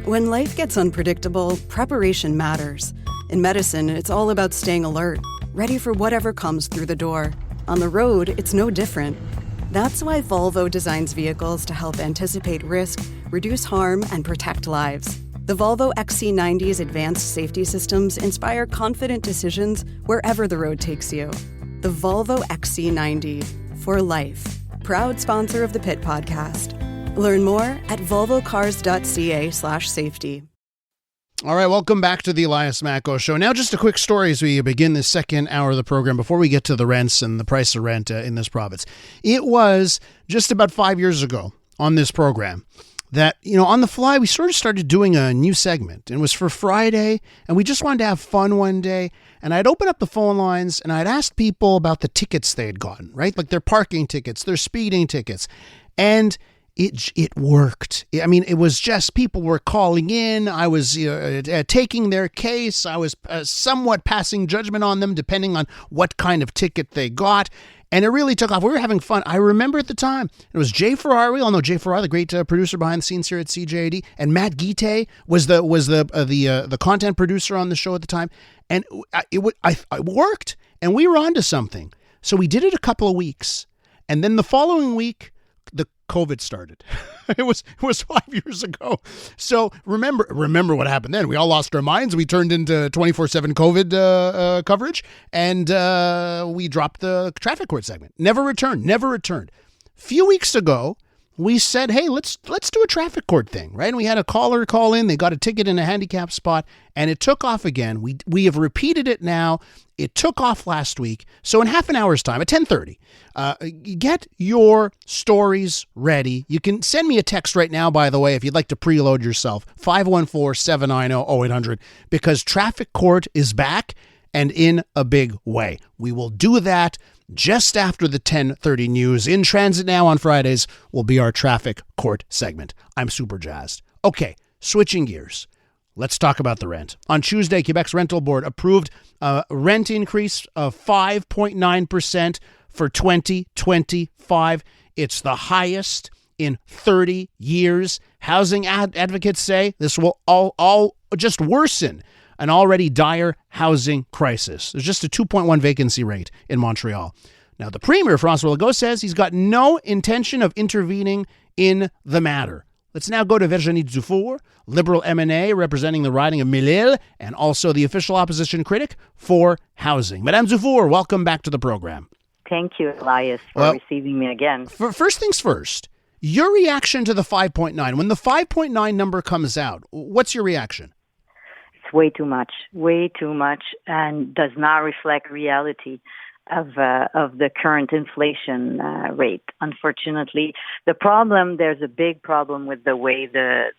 When life gets unpredictable, preparation matters. In medicine, it's all about staying alert, ready for whatever comes through the door. On the road, it's no different. That's why Volvo designs vehicles to help anticipate risk, reduce harm, and protect lives. The Volvo XC90's advanced safety systems inspire confident decisions wherever the road takes you. The Volvo XC90, for life. Proud sponsor of the Pit Podcast. Learn more at volvocars.ca/safety. All right, welcome back to the Elias Macko Show. Now, just a quick story as we begin this second hour of the program before we get to the rents and the price of rent in this province. It was just about 5 years ago on this program that, on the fly, we sort of started doing a new segment. It was for Friday, and we just wanted to have fun one day. And I'd open up the phone lines, and I'd ask people about the tickets they had gotten, right? Like their parking tickets, their speeding tickets. And it worked. I mean, it was just people were calling in. I was taking their case. I was somewhat passing judgment on them depending on what kind of ticket they got. And it really took off. We were having fun. I remember at the time, it was Jay Farrar. We all know Jay Farrar, the great producer behind the scenes here at CJAD. And Matt Guite was the content producer on the show at the time. And it worked. And we were onto something. So we did it a couple of weeks. And then the following week, the COVID started. It was 5 years ago. So remember what happened then. We all lost our minds. We turned into 24/7 COVID coverage, and we dropped the traffic court segment. Never returned. Few weeks ago, we said, hey, let's do a traffic court thing, right? And we had a caller call in. They got a ticket in a handicap spot, and it took off again. We have repeated it now. It took off last week. So in half an hour's time, at 10:30, get your stories ready. You can send me a text right now, by the way, if you'd like to preload yourself, 514-790-0800, because traffic court is back and in a big way. We will do that just after the 10:30 news. In Transit Now on Fridays will be our traffic court segment. I'm super jazzed. Okay, switching gears. Let's talk about the rent. On Tuesday, Quebec's rental board approved a rent increase of 5.9% for 2025. It's the highest in 30 years. Housing advocates say this will all just worsen an already dire housing crisis. There's just a 2.1 vacancy rate in Montreal. Now, the Premier, François Legault, says he's got no intention of intervening in the matter. Let's now go to Virginie Dufour, Liberal MNA representing the riding of Mille-Îles, and also the official opposition critic for housing. Madame Dufour, welcome back to the program. Thank you, Elias, for receiving me again. First things first, your reaction to the 5.9. When the 5.9 number comes out, what's your reaction? It's way too much, and does not reflect reality of the current inflation rate. Unfortunately, there's a big problem with the way the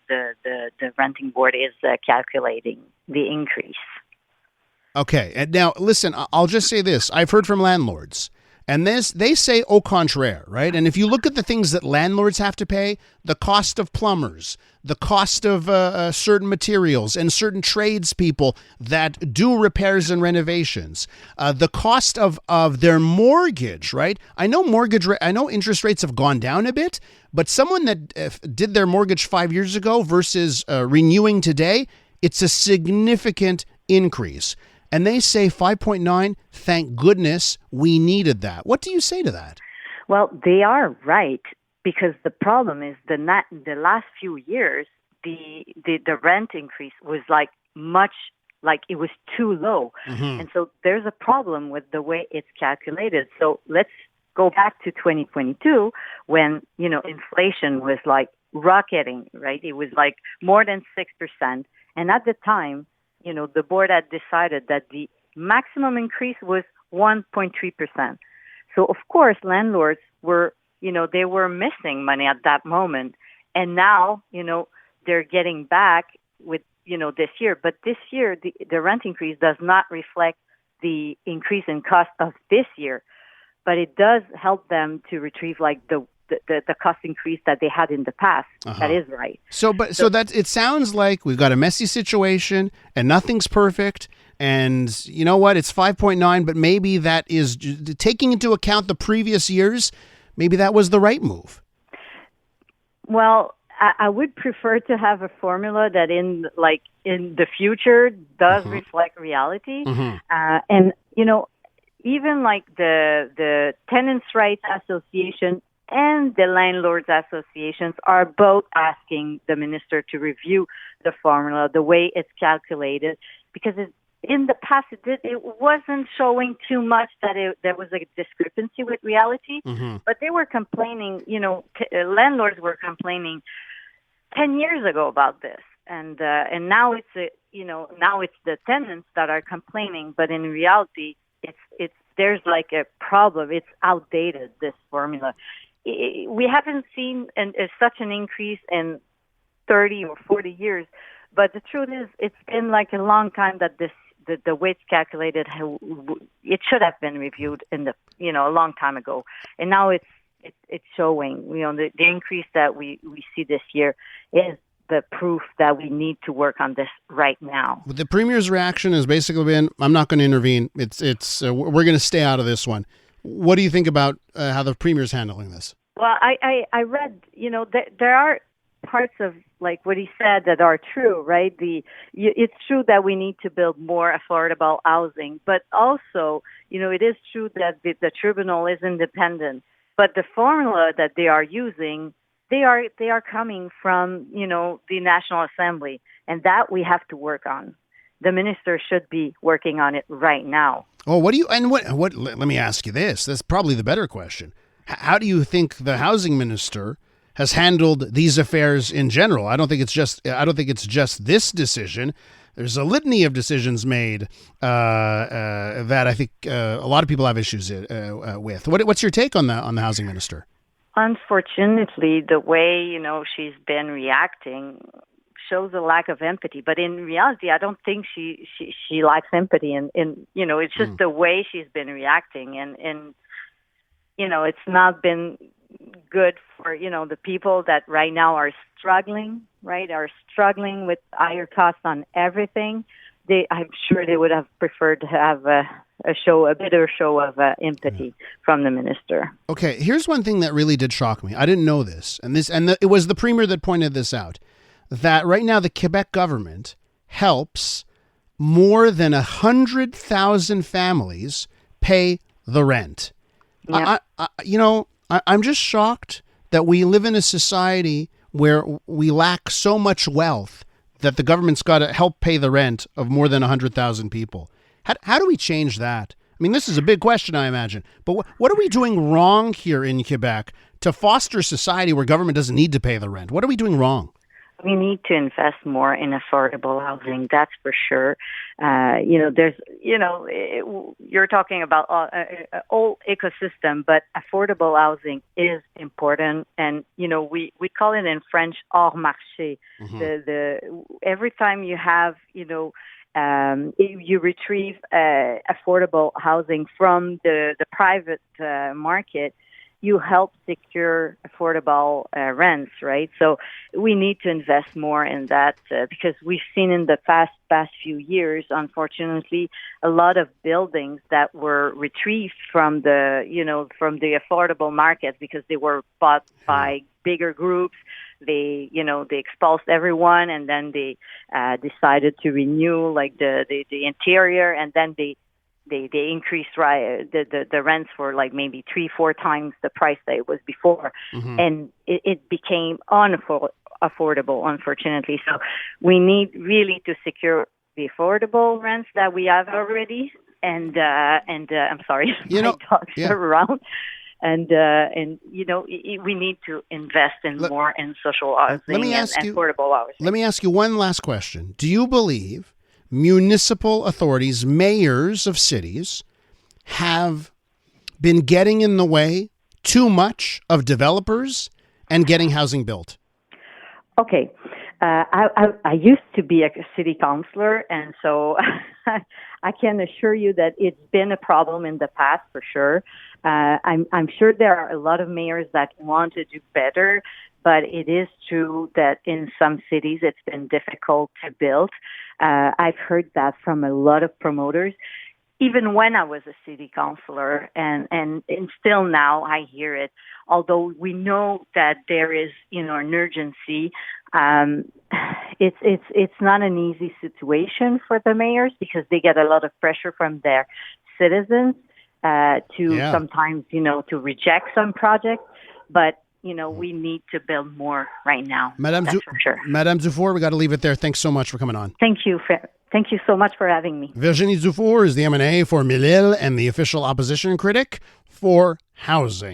renting board is calculating the increase. Okay, and now listen, I'll just say this. I've heard from landlords, and they say au contraire, right? And if you look at the things that landlords have to pay, the cost of plumbers, the cost of certain materials and certain tradespeople that do repairs and renovations, the cost of their mortgage, right? I know interest rates have gone down a bit, but someone that did their mortgage 5 years ago versus renewing today, it's a significant increase. And they say 5.9, thank goodness we needed that. What do you say to that? Well, they are right, because the problem is the last few years, the rent increase was it was too low. Mm-hmm. And so there's a problem with the way it's calculated. So let's go back to 2022 when, inflation was rocketing, right? It was more than 6%. And at the time, the board had decided that the maximum increase was 1.3%. So, of course, landlords were, they were missing money at that moment. And now, they're getting back with, this year. But this year, the rent increase does not reflect the increase in cost of this year. But it does help them to retrieve, the cost increase that they had in the past. Uh-huh. That is right. So that it sounds like we've got a messy situation and nothing's perfect. And you know what? It's 5.9, but maybe that is taking into account the previous years. Maybe that was the right move. Well, I would prefer to have a formula that in the future does reflect reality. And, even like the Tenants' Rights Association and the Landlords Associations are both asking the minister to review the formula, the way it's calculated, because in the past it wasn't showing too much that there was a discrepancy with reality. But they were complaining, landlords were complaining 10 years ago about this. And now now it's the tenants that are complaining, but in reality, there's like a problem. It's outdated, this formula. We haven't seen such an increase in 30 or 40 years, but the truth is, it's been like a long time that the way it's calculated, it should have been reviewed a long time ago, and now it's showing. The increase that we see this year is the proof that we need to work on this right now. The Premier's reaction has basically been, I'm not going to intervene. We're going to stay out of this one. What do you think about how the Premier's handling this? Well, I read, there are parts of like what he said that are true, right? It's true that we need to build more affordable housing, but also, it is true that the tribunal is independent. But the formula that they are using, they are coming from, the National Assembly, and that we have to work on. The minister should be working on it right now. Oh, what let me ask you this. That's probably the better question. How do you think the housing minister has handled these affairs in general? I don't think it's just this decision. There's a litany of decisions made that I think a lot of people have issues with. What's your take on the housing minister? Unfortunately, the way she's been reacting shows a lack of empathy. But in reality, I don't think she lacks empathy. And it's just the way she's been reacting, and it's not been good for the people that right now are struggling with higher costs on everything. I'm sure they would have preferred to have a better show of empathy from the minister. Okay, here's one thing that really did shock me. I didn't know this, and it was the Premier that pointed this out, that right now the Quebec government helps more than 100,000 families pay the rent. Yeah. I'm just shocked that we live in a society where we lack so much wealth that the government's got to help pay the rent of more than 100,000 people. How do we change that? I mean, this is a big question, I imagine. But what are we doing wrong here in Quebec to foster a society where government doesn't need to pay the rent? What are we doing wrong? We need to invest more in affordable housing, that's for sure. You're talking about a whole ecosystem, but affordable housing is important. And, we call it in French, hors marché. Every time you have, you retrieve affordable housing from the private market, you help secure affordable rents, right? So we need to invest more in that because we've seen in the past few years, unfortunately, a lot of buildings that were retrieved from the affordable market because they were bought by bigger groups. They expulsed everyone, and then they decided to renew like the interior, and then they increased the rents for like maybe 3-4 times the price that it was before, and it became unaffordable, unfortunately. So we need really to secure the affordable rents that we have already. And I'm sorry, my dogs are around. And we need to invest in more in social housing and affordable housing. Let me ask you one last question. Do you believe municipal authorities, mayors of cities, have been getting in the way too much of developers and getting housing built? Okay. I used to be a city councillor, and so I can assure you that it's been a problem in the past for sure. I'm sure there are a lot of mayors that want to do better, but it is true that in some cities it's been difficult to build. I've heard that from a lot of promoters. even when I was a city councilor, and still now I hear it. Although we know that there is, an urgency, it's not an easy situation for the mayors because they get a lot of pressure from their citizens sometimes, to reject some projects. But we need to build more right now. That's for sure. Madame Dufour, we got to leave it there. Thanks so much for coming on. Thank you. Thank you so much for having me. Virginie Dufour is the M&A for Mille-Îles and the official opposition critic for housing.